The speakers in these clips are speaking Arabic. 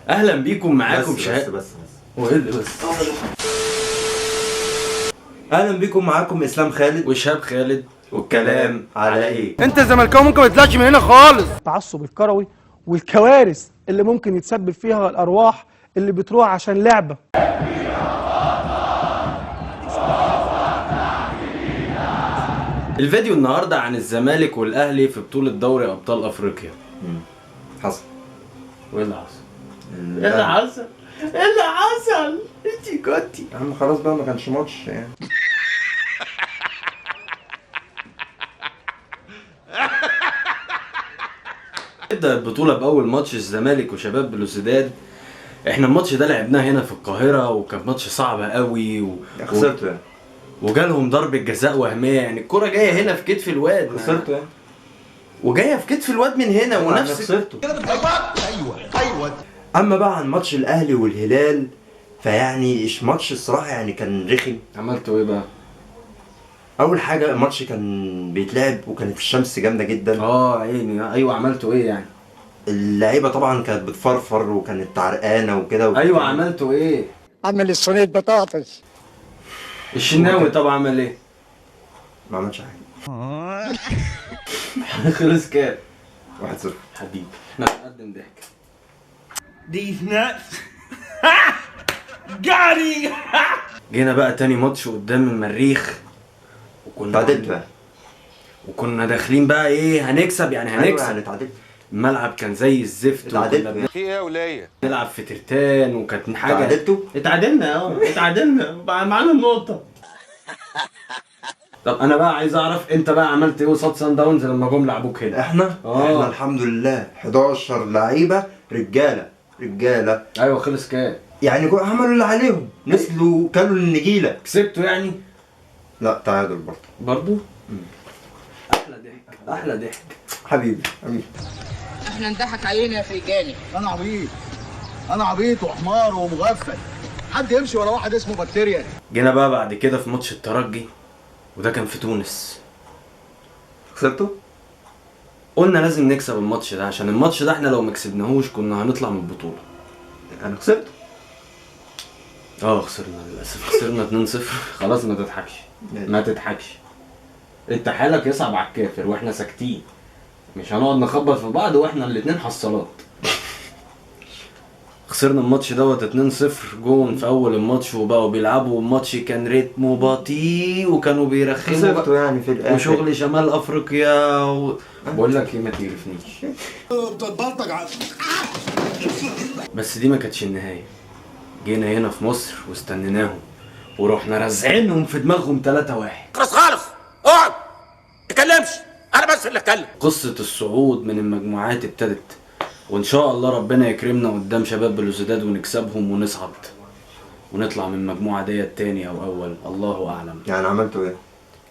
اهلا بيكم معاكم بس هو ايه اللي بس؟ اهلا بيكم معاكم اسلام خالد وشهاب خالد والكلام على ايه؟ انت زملكاوي ممكن ما تطلعش من هنا خالص. التعصب الكروي والكوارث اللي ممكن يتسبب فيها الارواح اللي بتروح عشان لعبه. الفيديو النهارده عن الزمالك والاهلي في بطولة دوري ابطال افريقيا. حصل. وايه اللي حصل؟ ايه اللي حصل؟ ايه اللي حصل؟ انتي كنتي يا عم خلاص بقى، ما كانش ماتش يعني. ابدأ البطولة بأول ماتش الزمالك وشباب بلوزداد. احنا الماتش ده لعبناه هنا في القاهرة وكان ماتش صعب قوي خسرته يعني. وجالهم ضربة جزاء وهمية، يعني الكرة جاية هنا في كتف الواد، خسرته يعني. وجاية في كتف الواد من هنا ونفس خسرته. ايوه. اما بقى عن ماتش الاهلي والهلال، فيعني ماتش الصراحه يعني كان رخم. عملتوا ايه بقى؟ اول حاجه الماتش كان بيتلعب وكانت الشمس جامده جدا. عيني. ايوه عملتوا ايه يعني؟ اللعيبه طبعا كانت بتفرفر وكانت عرقانه وكده. ايوه عملتوا ايه؟ عمل الصينيه بطاطس. الشناوي طبعا عمل ايه؟ ما عملش حاجه. خلص كام؟ 1-0. حبيبي احنا بنقدم ضحك. These nuts got جينا بقى تاني ماتش قدام المريخ تعادلت. وكنا داخلين بقى ايه، هنكسب يعني هنكسب. يعني تعادلت. الملعب كان زي الزفت اتعادلت. وكنا في ايه يا وليه؟ بنلعب في ترتان وكانت حاجه. تعادلتوا؟ اتعادلنا معانا النقطه. طب انا بقى عايز اعرف انت بقى عملت ايه قصاد سان داونز لما جم لعبوك هنا؟ احنا الحمد لله 11 لعيبه رجاله. ايوه خلص كام؟ يعني عملوا اللي عليهم، نزلوا كلوا النجيله. كسبتوا يعني؟ لا تعادل برضو؟ احلى ضحك. حبيبي. احنا نضحك علينا يا فرجاني. انا عبيط وحمار ومغفل. حد يمشي ورا واحد اسمه بكتيريا. جينا بقى بعد كده في ماتش الترجي وده كان في تونس. خسرته؟ قلنا لازم نكسب الماتش ده، عشان الماتش ده احنا لو ما كسبناهوش كنا هنطلع من البطولة. انا خسرت. خسرنا للاسف، خسرنا 2-0. خلاص ما تضحكش. انت حالك يصعب على الكافر واحنا ساكتين، مش هنقعد نخبط في بعض واحنا الاتنين حصالات. خسرنا الماتش دوت 2-0، جون في اول الماتش وبقوا بيلعبوا الماتش كان ريتمه بطيء وكانوا بيرخموا خسرتوا يعني في الاخر وشغل شمال افريقيا بقول لك ايه، ما تقرفنيش. بس دي ما كانتش النهايه. جينا هنا في مصر واستنيناهم ورحنا رازعينهم في دماغهم 3-1. خلاص خالص اقعد تكلمش، انا بس اللي اتكلم. قصه الصعود من المجموعات ابتدت، وان شاء الله ربنا يكرمنا قدام شباب بلوزداد ونكسبهم ونصعد ونطلع من المجموعه ديت تاني او اول، الله اعلم. يعني عملتوا ايه؟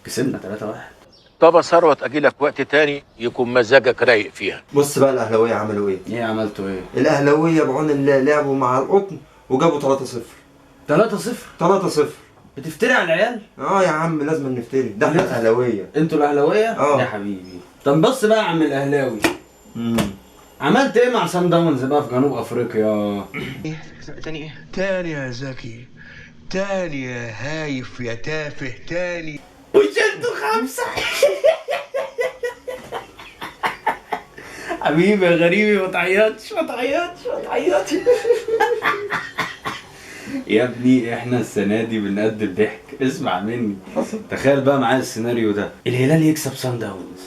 كسبنا 3-1. طب يا ثروت اجيلك وقت تاني يكون مزاجك رايق فيها. بص بقى الاهلاويه عملوا ايه؟ ايه عملتوا ايه؟ الاهلاويه بعون الله لعبوا مع القطن وجابوا 3-0. 3-0 بتفتري على العيال؟ يا عم لازم نفتري، ده احنا الاهلاويه. انتوا الاهلاويه؟ يا حبيبي. طب بص بقى يا عم الاهلاوي، عملت ايه مع سان داونز بقى في جنوب افريقيا؟ تاني يا زكي، تاني يا هايف يا تافه، تاني وشلتوا 5. حبيبي يا غريبي ما تعيطش. يا ابني احنا السنه دي بنقدم ضحك، اسمع مني. تخيل بقى معايا السيناريو ده، الهلال يكسب سان داونز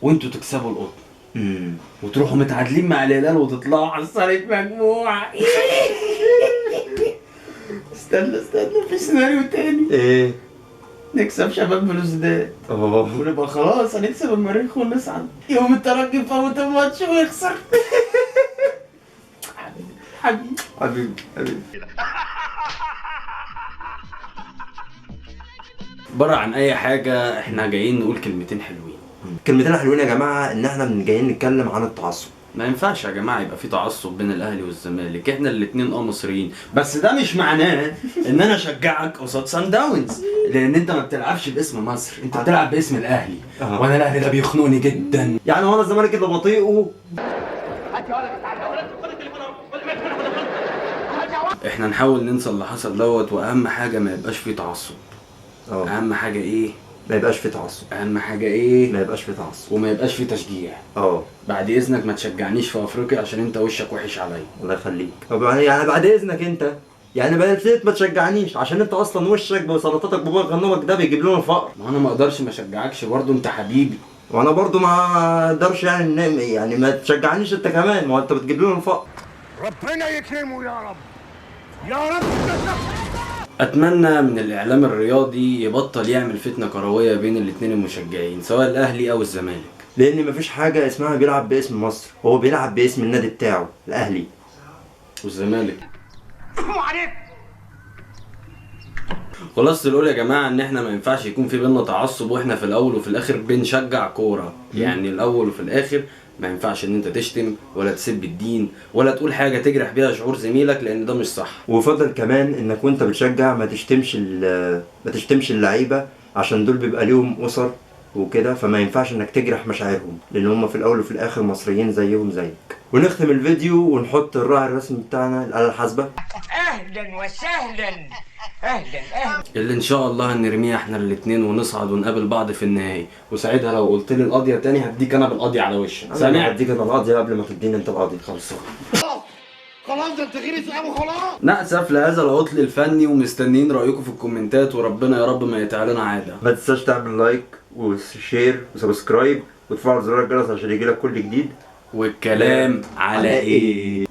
وانتوا تكسبوا القطن وتروحوا متعادلين مع الهلال وتطلعوا على الصليب مجموعة. استنى في سيناريو تاني. ايه؟ نكسب شباب بلوزداد ونبقى خلاص هنكسب المريخ ونصعد، يوم الترجي يفوت الماتش ويخسر. حبيبي. بره عن اي حاجة، احنا جايين نقول كلمتين حلوين. كلمتين حلوين يا جماعه، ان احنا جايين نتكلم عن التعصب. ما ينفعش يا جماعه يبقى في تعصب بين الاهلي والزمالك، احنا الاتنين مصريين، بس ده مش معناه ان انا اشجعك قصاد سان داونز، لان انت ما بتلعبش باسم مصر، انت بتلعب باسم الاهلي. وانا الاهلي ده بيخنقني جدا. يعني هو انا الزمالك كده بطيء احنا نحاول ننسى اللي حصل دوت، واهم حاجه ما يبقاش فيه تعصب. اهم حاجه ايه؟ ما يبقاش فيه تعصب. اهم حاجه ايه؟ ما يبقاش فيه تعصب وما يبقاش فيه تشجيع. بعد اذنك ما تشجعنيش في افريقيا عشان انت وشك وحش عليا. الله يخليك. طب يعني بعد اذنك انت يعني بقيت ما تشجعنيش عشان انت اصلا وشك بسلطاتك بابا غنومك ده بيجيب لنا الفقر. ما انا ما اقدرش ما اشجعكش برضه، انت حبيبي. وانا برضه ما اقدرش يعني ما تشجعنيش انت كمان، ما انت بتجيب لنا الفقر. ربنا يكرمه يا رب يا رب. اتمنى من الاعلام الرياضي يبطل يعمل فتنه كرويه بين الاتنين المشجعين سواء الاهلي او الزمالك، لان مفيش حاجه اسمها بيلعب باسم مصر، هو بيلعب باسم النادي بتاعه الاهلي والزمالك. خلاص القول يا جماعه ان احنا ما ينفعش يكون في بينا تعصب، واحنا في الاول وفي الاخر بنشجع كوره. يعني الاول وفي الاخر ما ينفعش ان انت تشتم ولا تسب الدين ولا تقول حاجه تجرح بيها شعور زميلك، لان ده مش صح. وفضل كمان انك وانت بتشجع ما تشتمش اللعيبه، عشان دول بيبقى ليهم اسر وكده، فما ينفعش انك تجرح مشاعرهم، لان هم في الاول وفي الاخر مصريين زيهم زيك. ونختم الفيديو ونحط الراعي الرسمي بتاعنا الآلة الحاسبة. اهلا وسهلا. اهلا اللي ان شاء الله هنرميها احنا الاتنين ونصعد ونقابل بعض في النهاية، وساعتها لو قلت لي القضية تاني هديك انا بالقضية على وشك. سامع؟ هديك انا القضية قبل ما تديني انت القضية. خلصان. خلاص ده انت غيري سلام خلاص. نأسف لهذا العطل الفني، ومستنيين رأيكم في الكومنتات، وربنا يا رب ما يتعلنا عادة. ما تنساش تعمل لايك وشير وسبسكرايب وتفعل زرار الجرس عشان يجيلك كل جديد. والكلام على ايه؟